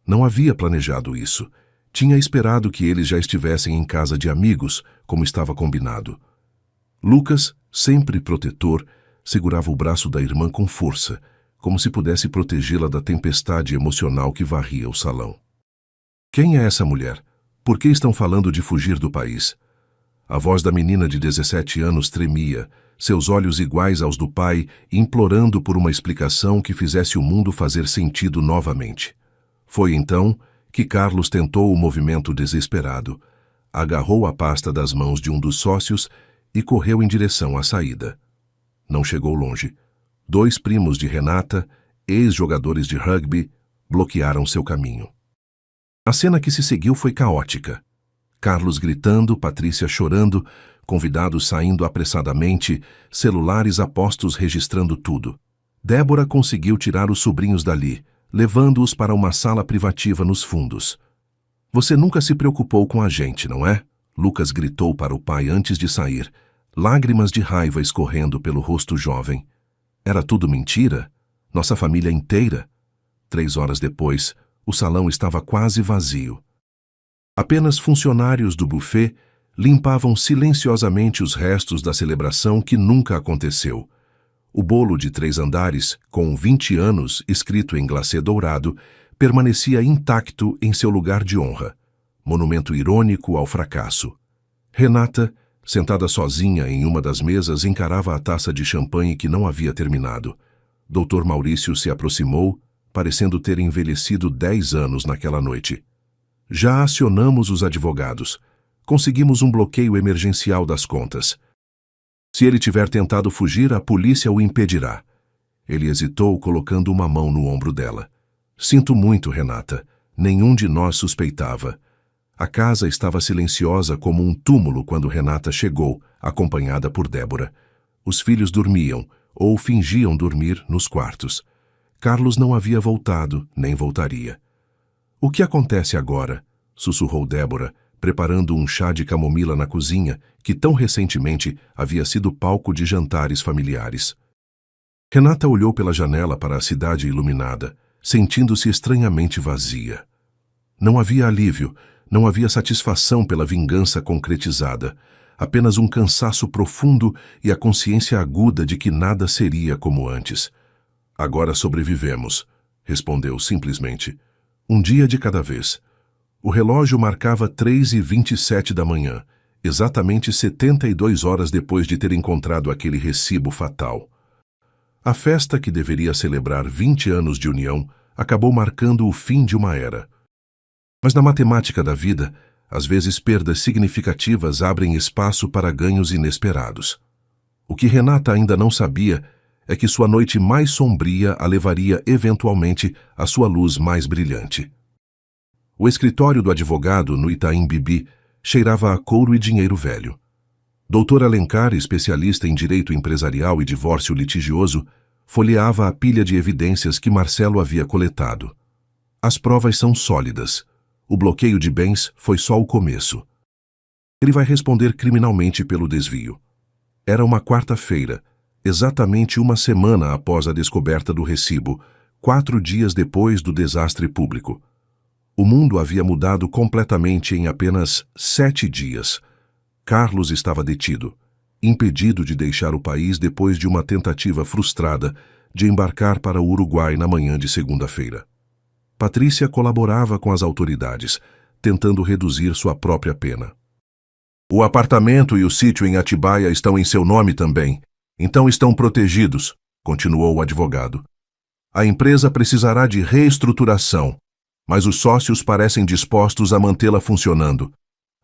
Não havia planejado isso. Tinha esperado que eles já estivessem em casa de amigos, como estava combinado. Lucas, sempre protetor, segurava o braço da irmã com força, como se pudesse protegê-la da tempestade emocional que varria o salão. Quem é essa mulher? Por que estão falando de fugir do país? A voz da menina de 17 anos tremia, seus olhos iguais aos do pai, implorando por uma explicação que fizesse o mundo fazer sentido novamente. Foi então que Carlos tentou o movimento desesperado, agarrou a pasta das mãos de um dos sócios e correu em direção à saída. Não chegou longe. 2 primos de Renata, ex-jogadores de rugby, bloquearam seu caminho. A cena que se seguiu foi caótica. Carlos gritando, Patrícia chorando, convidados saindo apressadamente, celulares apostos registrando tudo. Débora conseguiu tirar os sobrinhos dali, levando-os para uma sala privativa nos fundos. Você nunca se preocupou com a gente, não é? Lucas gritou para o pai antes de sair, lágrimas de raiva escorrendo pelo rosto jovem. Era tudo mentira? Nossa família inteira? 3 horas depois, o salão estava quase vazio. Apenas funcionários do buffet limpavam silenciosamente os restos da celebração que nunca aconteceu. O bolo de 3 andares, com 20 anos escrito em glacê dourado, permanecia intacto em seu lugar de honra, monumento irônico ao fracasso. Renata, sentada sozinha em uma das mesas, encarava a taça de champanhe que não havia terminado. Dr. Maurício se aproximou, parecendo ter envelhecido 10 anos naquela noite. Já acionamos os advogados. Conseguimos um bloqueio emergencial das contas. Se ele tiver tentado fugir, a polícia o impedirá. Ele hesitou, colocando uma mão no ombro dela. Sinto muito, Renata. Nenhum de nós suspeitava. A casa estava silenciosa como um túmulo quando Renata chegou, acompanhada por Débora. Os filhos dormiam, ou fingiam dormir, nos quartos. Carlos não havia voltado, nem voltaria. O que acontece agora? Sussurrou Débora, preparando um chá de camomila na cozinha, que tão recentemente havia sido palco de jantares familiares. Renata olhou pela janela para a cidade iluminada, sentindo-se estranhamente vazia. Não havia alívio, não havia satisfação pela vingança concretizada, apenas um cansaço profundo e a consciência aguda de que nada seria como antes. Agora sobrevivemos, respondeu simplesmente. Um dia de cada vez. O relógio marcava 3h27 da manhã, exatamente 72 horas depois de ter encontrado aquele recibo fatal. A festa, que deveria celebrar 20 anos de união, acabou marcando o fim de uma era. Mas na matemática da vida, às vezes perdas significativas abrem espaço para ganhos inesperados. O que Renata ainda não sabia é que sua noite mais sombria a levaria eventualmente à sua luz mais brilhante. O escritório do advogado no Itaim Bibi cheirava a couro e dinheiro velho. Dr. Alencar, especialista em direito empresarial e divórcio litigioso, folheava a pilha de evidências que Marcelo havia coletado. As provas são sólidas. O bloqueio de bens foi só o começo. Ele vai responder criminalmente pelo desvio. Era uma quarta-feira, exatamente uma semana após a descoberta do recibo, 4 dias depois do desastre público. O mundo havia mudado completamente em apenas 7 dias. Carlos estava detido, impedido de deixar o país depois de uma tentativa frustrada de embarcar para o Uruguai na manhã de segunda-feira. Patrícia colaborava com as autoridades, tentando reduzir sua própria pena. O apartamento e o sítio em Atibaia estão em seu nome também, então estão protegidos, continuou o advogado. A empresa precisará de reestruturação, mas os sócios parecem dispostos a mantê-la funcionando.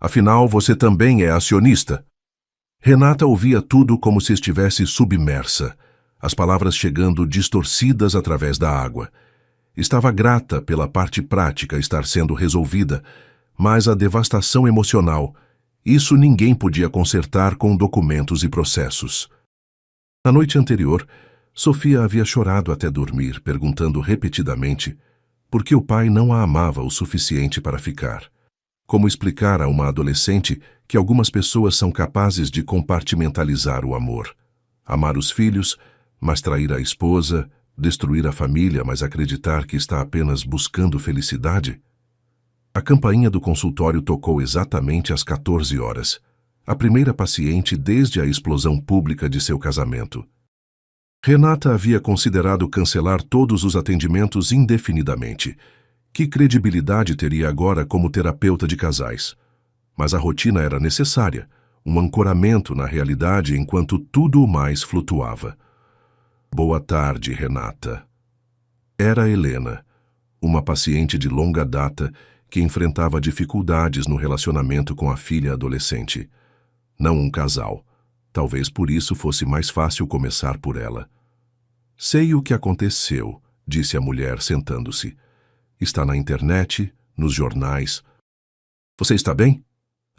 Afinal, você também é acionista. Renata ouvia tudo como se estivesse submersa, as palavras chegando distorcidas através da água. Estava grata pela parte prática estar sendo resolvida, mas a devastação emocional, isso ninguém podia consertar com documentos e processos. Na noite anterior, Sofia havia chorado até dormir, perguntando repetidamente por que o pai não a amava o suficiente para ficar. Como explicar a uma adolescente que algumas pessoas são capazes de compartimentalizar o amor. Amar os filhos, mas trair a esposa, destruir a família, mas acreditar que está apenas buscando felicidade? A campainha do consultório tocou exatamente às 14 horas. A primeira paciente desde a explosão pública de seu casamento. Renata havia considerado cancelar todos os atendimentos indefinidamente. Que credibilidade teria agora como terapeuta de casais? Mas a rotina era necessária, um ancoramento na realidade enquanto tudo o mais flutuava. Boa tarde, Renata. Era Helena, uma paciente de longa data que enfrentava dificuldades no relacionamento com a filha adolescente. Não um casal. Talvez por isso fosse mais fácil começar por ela. Sei o que aconteceu, disse a mulher sentando-se. Está na internet, nos jornais. Você está bem?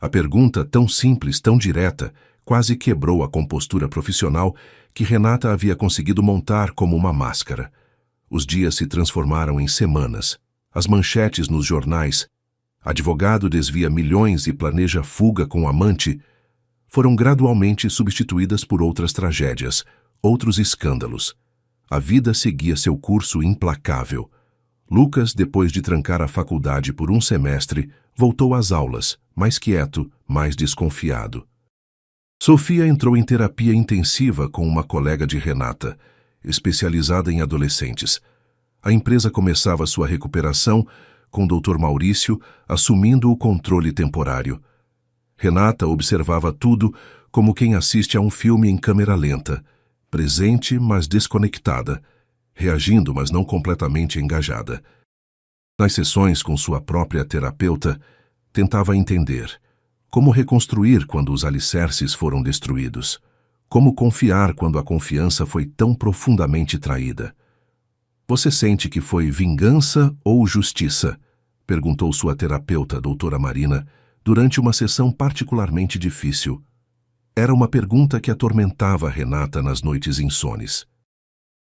A pergunta, tão simples, tão direta, quase quebrou a compostura profissional que Renata havia conseguido montar como uma máscara. Os dias se transformaram em semanas. As manchetes nos jornais, advogado desvia milhões e planeja fuga com amante, foram gradualmente substituídas por outras tragédias, outros escândalos. A vida seguia seu curso implacável. Lucas, depois de trancar a faculdade por um semestre, voltou às aulas, mais quieto, mais desconfiado. Sofia entrou em terapia intensiva com uma colega de Renata, especializada em adolescentes. A empresa começava sua recuperação, com o Dr. Maurício assumindo o controle temporário. Renata observava tudo como quem assiste a um filme em câmera lenta, presente, mas desconectada, reagindo, mas não completamente engajada. Nas sessões com sua própria terapeuta, tentava entender como reconstruir quando os alicerces foram destruídos, como confiar quando a confiança foi tão profundamente traída. Você sente que foi vingança ou justiça? Perguntou sua terapeuta, doutora Marina, durante uma sessão particularmente difícil. Era uma pergunta que atormentava Renata nas noites insones.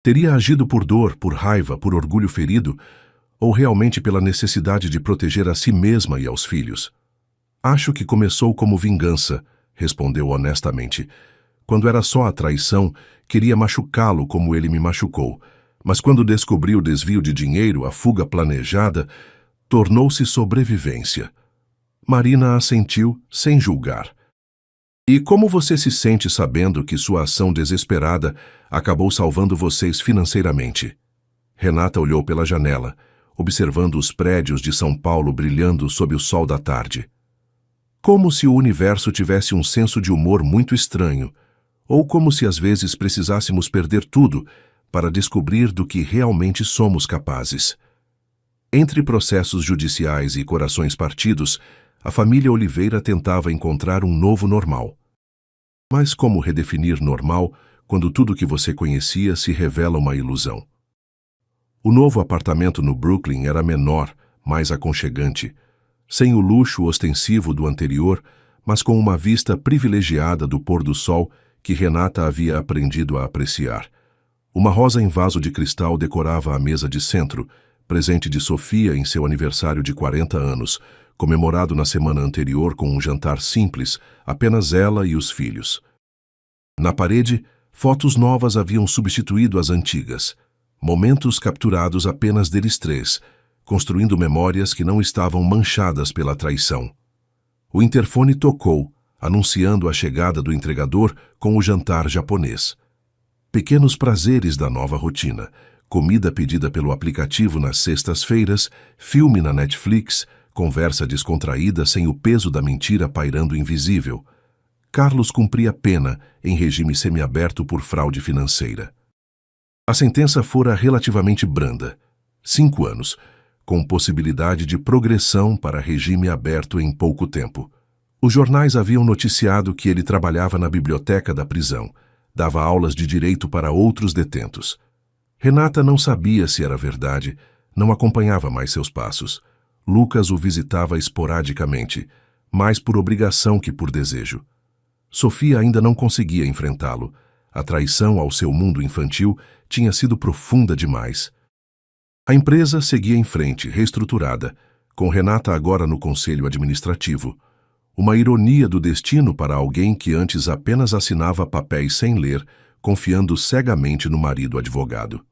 Teria agido por dor, por raiva, por orgulho ferido, ou realmente pela necessidade de proteger a si mesma e aos filhos? Acho que começou como vingança, respondeu honestamente. Quando era só a traição, queria machucá-lo como ele me machucou, mas quando descobri o desvio de dinheiro, a fuga planejada, tornou-se sobrevivência. Marina assentiu, sem julgar. E como você se sente sabendo que sua ação desesperada acabou salvando vocês financeiramente? Renata olhou pela janela, observando os prédios de São Paulo brilhando sob o sol da tarde. Como se o universo tivesse um senso de humor muito estranho, ou como se às vezes precisássemos perder tudo para descobrir do que realmente somos capazes. Entre processos judiciais e corações partidos, a família Oliveira tentava encontrar um novo normal. Mas como redefinir normal quando tudo que você conhecia se revela uma ilusão? O novo apartamento no Brooklyn era menor, mais aconchegante, sem o luxo ostensivo do anterior, mas com uma vista privilegiada do pôr do sol que Renata havia aprendido a apreciar. Uma rosa em vaso de cristal decorava a mesa de centro, presente de Sofia em seu aniversário de 40 anos, comemorado na semana anterior com um jantar simples, apenas ela e os filhos. Na parede, fotos novas haviam substituído as antigas, momentos capturados apenas deles três, construindo memórias que não estavam manchadas pela traição. O interfone tocou, anunciando a chegada do entregador com o jantar japonês. Pequenos prazeres da nova rotina, comida pedida pelo aplicativo nas sextas-feiras, filme na Netflix, conversa descontraída sem o peso da mentira pairando invisível. Carlos cumpria pena em regime semiaberto por fraude financeira. A sentença fora relativamente branda, 5 anos, com possibilidade de progressão para regime aberto em pouco tempo. Os jornais haviam noticiado que ele trabalhava na biblioteca da prisão, dava aulas de direito para outros detentos. Renata não sabia se era verdade, não acompanhava mais seus passos. Lucas o visitava esporadicamente, mais por obrigação que por desejo. Sofia ainda não conseguia enfrentá-lo. A traição ao seu mundo infantil tinha sido profunda demais. A empresa seguia em frente, reestruturada, com Renata agora no conselho administrativo. Uma ironia do destino para alguém que antes apenas assinava papéis sem ler, confiando cegamente no marido advogado.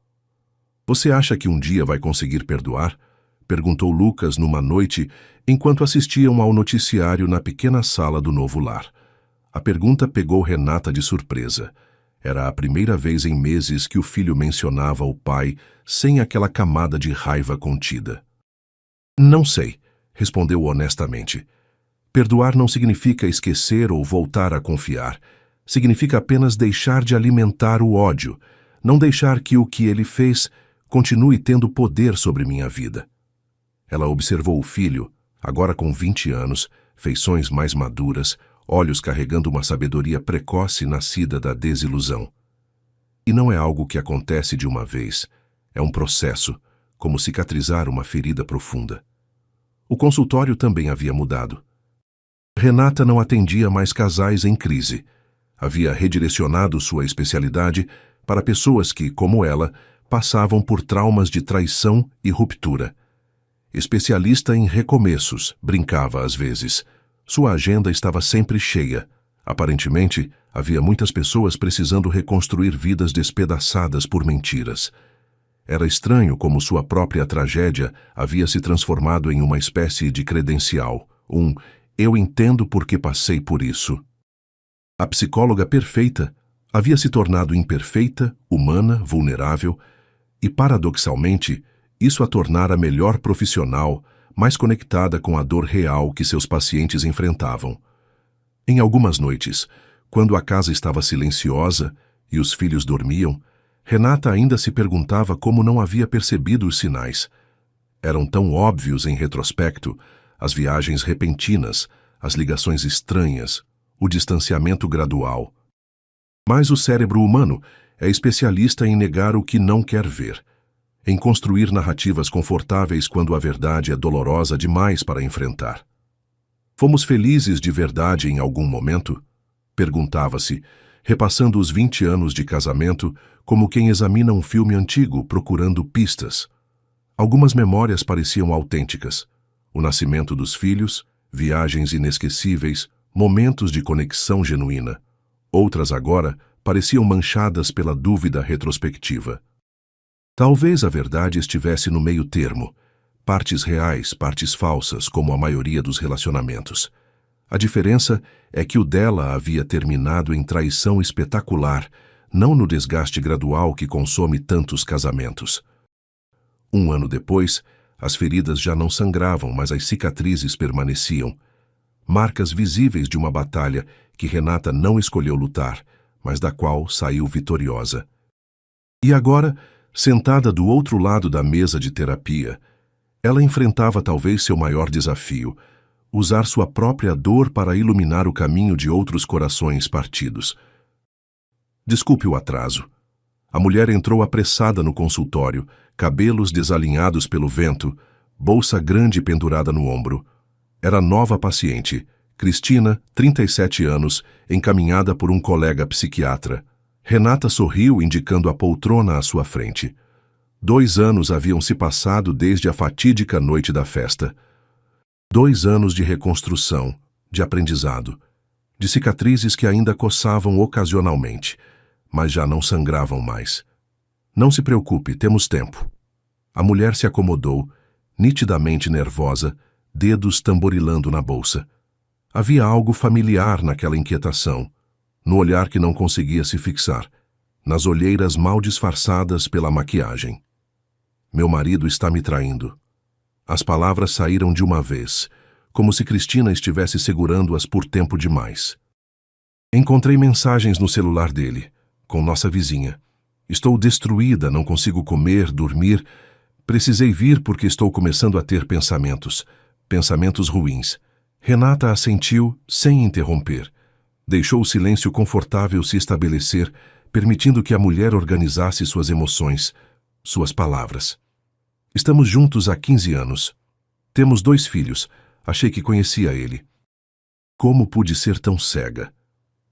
Você acha que um dia vai conseguir perdoar? Perguntou Lucas numa noite, enquanto assistiam ao noticiário na pequena sala do novo lar. A pergunta pegou Renata de surpresa. Era a primeira vez em meses que o filho mencionava o pai sem aquela camada de raiva contida. Não sei, respondeu honestamente. Perdoar não significa esquecer ou voltar a confiar. Significa apenas deixar de alimentar o ódio, não deixar que o que ele fez continue tendo poder sobre minha vida. Ela observou o filho, agora com 20 anos, feições mais maduras, olhos carregando uma sabedoria precoce nascida da desilusão. E não é algo que acontece de uma vez, é um processo, como cicatrizar uma ferida profunda. O consultório também havia mudado. Renata não atendia mais casais em crise. Havia redirecionado sua especialidade para pessoas que, como ela, passavam por traumas de traição e ruptura. Especialista em recomeços, brincava às vezes. Sua agenda estava sempre cheia. Aparentemente, havia muitas pessoas precisando reconstruir vidas despedaçadas por mentiras. Era estranho como sua própria tragédia havia se transformado em uma espécie de credencial, eu entendo porque passei por isso. A psicóloga perfeita havia se tornado imperfeita, humana, vulnerável, e, paradoxalmente, isso a tornara melhor profissional, mais conectada com a dor real que seus pacientes enfrentavam. Em algumas noites, quando a casa estava silenciosa e os filhos dormiam, Renata ainda se perguntava como não havia percebido os sinais. Eram tão óbvios em retrospecto, as viagens repentinas, as ligações estranhas, o distanciamento gradual. Mas o cérebro humano é especialista em negar o que não quer ver, em construir narrativas confortáveis quando a verdade é dolorosa demais para enfrentar. Fomos felizes de verdade em algum momento? Perguntava-se, repassando os 20 anos de casamento como quem examina um filme antigo procurando pistas. Algumas memórias pareciam autênticas. O nascimento dos filhos, viagens inesquecíveis, momentos de conexão genuína. Outras agora pareciam manchadas pela dúvida retrospectiva. Talvez a verdade estivesse no meio termo, partes reais, partes falsas, como a maioria dos relacionamentos. A diferença é que o dela havia terminado em traição espetacular, não no desgaste gradual que consome tantos casamentos. Um ano depois, as feridas já não sangravam, mas as cicatrizes permaneciam. Marcas visíveis de uma batalha que Renata não escolheu lutar, mas da qual saiu vitoriosa. E agora, sentada do outro lado da mesa de terapia, ela enfrentava talvez seu maior desafio, usar sua própria dor para iluminar o caminho de outros corações partidos. Desculpe o atraso. A mulher entrou apressada no consultório, cabelos desalinhados pelo vento, bolsa grande pendurada no ombro. Era nova paciente, Cristina, 37 anos, encaminhada por um colega psiquiatra. Renata sorriu, indicando a poltrona à sua frente. 2 anos haviam se passado desde a fatídica noite da festa. 2 anos de reconstrução, de aprendizado, de cicatrizes que ainda coçavam ocasionalmente, mas já não sangravam mais. Não se preocupe, temos tempo. A mulher se acomodou, nitidamente nervosa, dedos tamborilando na bolsa. Havia algo familiar naquela inquietação, no olhar que não conseguia se fixar, nas olheiras mal disfarçadas pela maquiagem. Meu marido está me traindo. As palavras saíram de uma vez, como se Cristina estivesse segurando-as por tempo demais. Encontrei mensagens no celular dele, com nossa vizinha. Estou destruída, não consigo comer, dormir. Precisei vir porque estou começando a ter pensamentos ruins. Renata assentiu sem interromper. Deixou o silêncio confortável se estabelecer, permitindo que a mulher organizasse suas emoções, suas palavras. Estamos juntos há 15 anos. Temos 2 filhos. Achei que conhecia ele. Como pude ser tão cega?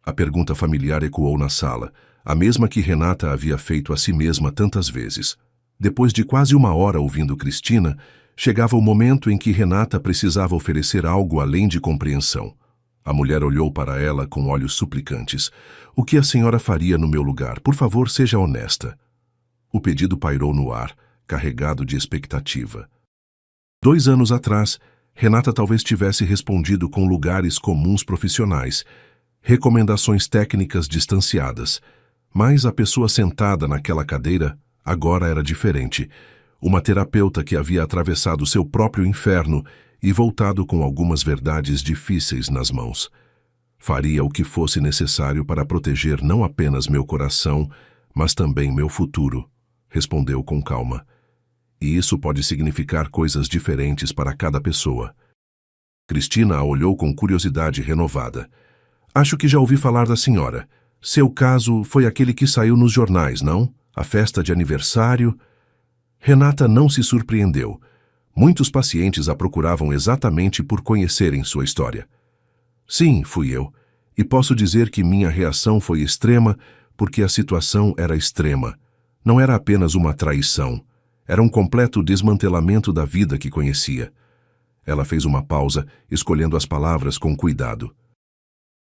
A pergunta familiar ecoou na sala, a mesma que Renata havia feito a si mesma tantas vezes. Depois de quase 1 hora ouvindo Cristina, chegava o momento em que Renata precisava oferecer algo além de compreensão. A mulher olhou para ela com olhos suplicantes. O que a senhora faria no meu lugar? Por favor, seja honesta. O pedido pairou no ar, carregado de expectativa. 2 anos atrás, Renata talvez tivesse respondido com lugares comuns profissionais, recomendações técnicas distanciadas. Mas a pessoa sentada naquela cadeira agora era diferente. Uma terapeuta que havia atravessado seu próprio inferno e voltado com algumas verdades difíceis nas mãos. Faria o que fosse necessário para proteger não apenas meu coração, mas também meu futuro, respondeu com calma. E isso pode significar coisas diferentes para cada pessoa. Cristina a olhou com curiosidade renovada. Acho que já ouvi falar da senhora. Seu caso foi aquele que saiu nos jornais, não? A festa de aniversário? Renata não se surpreendeu. Muitos pacientes a procuravam exatamente por conhecerem sua história. Sim, fui eu. E posso dizer que minha reação foi extrema porque a situação era extrema. Não era apenas uma traição. Era um completo desmantelamento da vida que conhecia. Ela fez uma pausa, escolhendo as palavras com cuidado.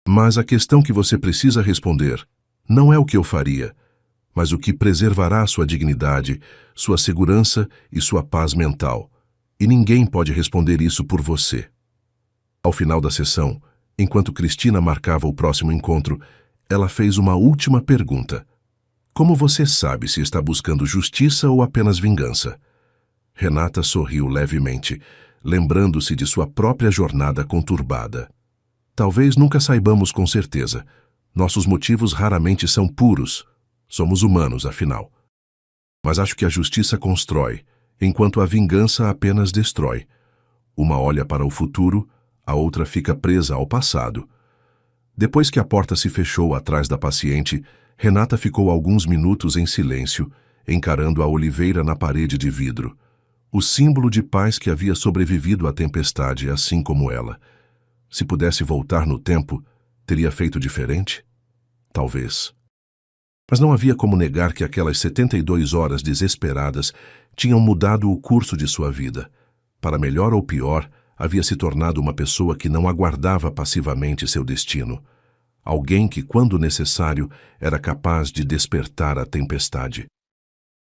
Mas a questão que você precisa responder não é o que eu faria, mas o que preservará sua dignidade, sua segurança e sua paz mental. E ninguém pode responder isso por você. Ao final da sessão, enquanto Cristina marcava o próximo encontro, ela fez uma última pergunta. Como você sabe se está buscando justiça ou apenas vingança? Renata sorriu levemente, lembrando-se de sua própria jornada conturbada. Talvez nunca saibamos com certeza. Nossos motivos raramente são puros. Somos humanos, afinal. Mas acho que a justiça constrói, enquanto a vingança apenas destrói. Uma olha para o futuro, a outra fica presa ao passado. Depois que a porta se fechou atrás da paciente, Renata ficou alguns minutos em silêncio, encarando a oliveira na parede de vidro. O símbolo de paz que havia sobrevivido à tempestade, assim como ela. Se pudesse voltar no tempo, teria feito diferente? Talvez. Mas não havia como negar que aquelas 72 horas desesperadas tinham mudado o curso de sua vida. Para melhor ou pior, havia se tornado uma pessoa que não aguardava passivamente seu destino. Alguém que, quando necessário, era capaz de despertar a tempestade.